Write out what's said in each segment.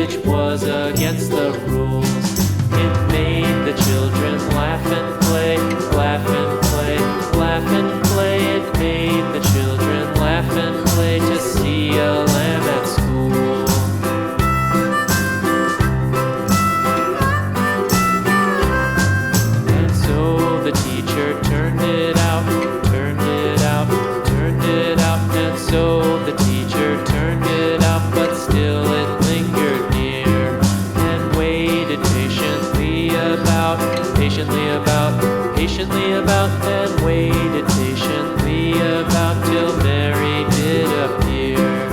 which was against the rules. It made the children laugh and play, laugh and play, laugh and play. It made the children laugh and play to see a lamb at school. And so the teacher turned it out, turned it out, turned it out. And so the teacher turned it out, but still it lingered near and waited patiently about, patiently about, and waited patiently about till Mary did appear.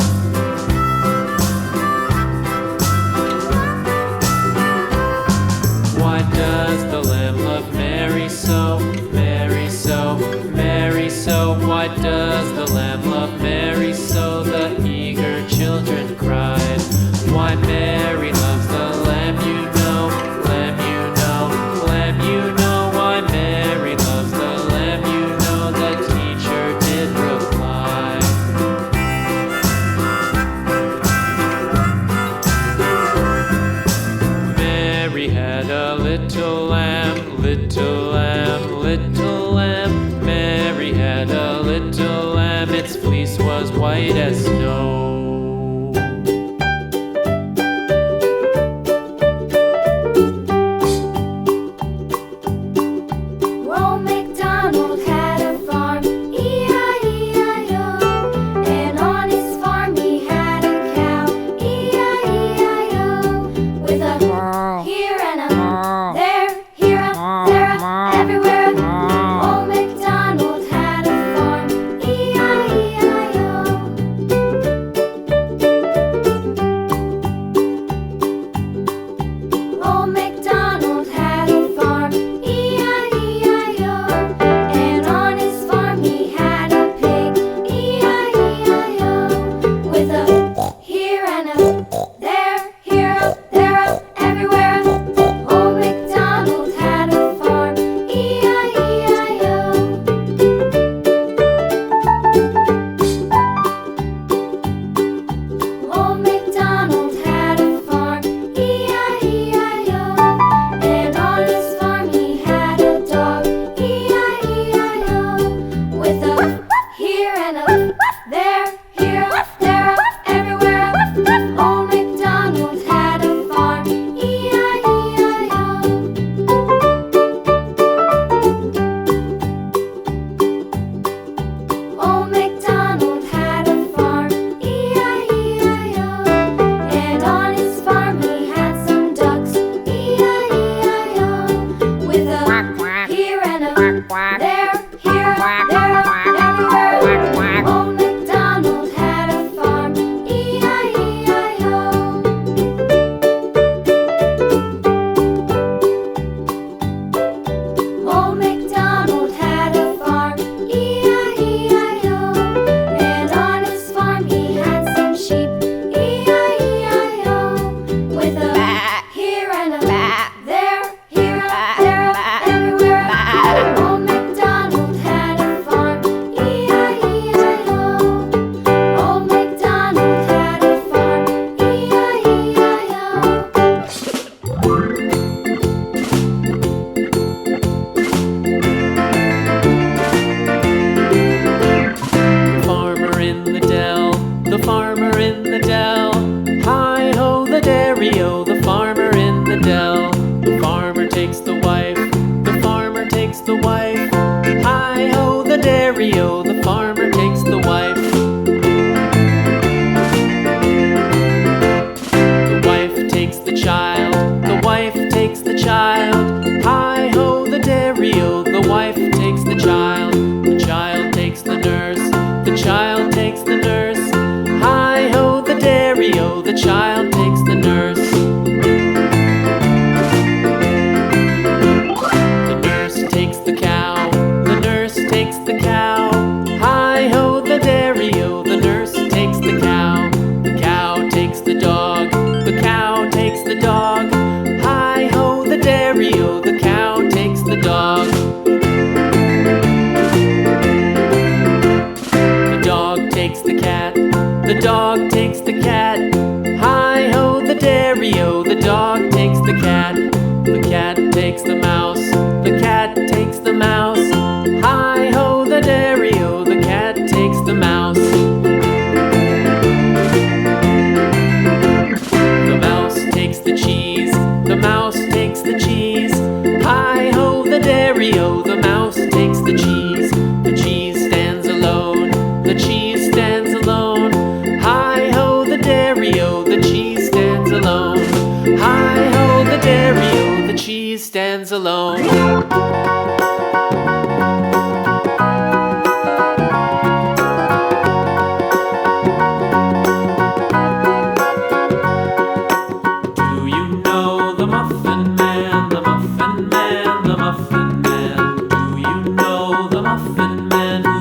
Why does the lamb love Mary so, Mary so, Mary so? Why does the lamb love Mary so? The eager children cried. Why Mary loves the lamb, you know, lamb, you know, lamb, you know. Why Mary loves the lamb, you know, the teacher did reply. Mary had a little lamb, little lamb, little lamb. Mary had a little lamb, its fleece was white as snow. Old MacDonald had a farm, E-I-E-I-O. And on his farm he had a cow, E-I-E-I-O. With a here and a there, here a there, a everywhere. Old MacDonald had a farm, E-I-E-I-O. Old MacDonald had a farm, E-I-E-I-O. And on his farm he had a pig, E-I-E-I-O. With a here and a there, here a there, a everywhere. Old MacDonald had a farm, E-I-E-I-O. Old MacDonald had a farm, E-I-E-I-O. And on his farm he had a dog, E-I-E-I-O. With a here and a there, here a there, a everywhere. Old MacDonald had a farm, E-I-E-I-O. Old MacDonald had a farm, E-I-E-I-O. And on his farm he had some ducks, E-I-E-I-O. With a here and a there, here a there, a everywhere. Old MacDonald had a farm, E-I-E-I-O. Old MacDonald had a farm, E-I-E-I-O. And on his farm he had some sheep, E-I-E-I-O. With a here and a there, here a there, a everywhere. Old MacDonald had a farm, E-I-E-I-O. Old MacDonald had a farm, E-I-E-I-O. The farmer in the dell, the farmer in the dell. Hi-ho, the dairy-o, the farmer in the dell. The farmer takes the wife, the farmer takes the wife. Hi-ho, the dairy-o, the farmer takes the wife. The wife takes the child, the wife takes the child. Hi-ho, the dairy-o, the wife takes the child. The child takes the nurse, the child takes the nurse. Hi-ho, the dairy-o, the child takes the nurse. The nurse takes the cow, the nurse takes the cow. Hi-ho, the dairy-o, the nurse takes the cow. The cow takes the dog, the cow takes the dog. Hi-ho, the dairy-o, the cow takes the dog. The dog takes the cat, the dog takes the cat. Hi-ho, stands alone.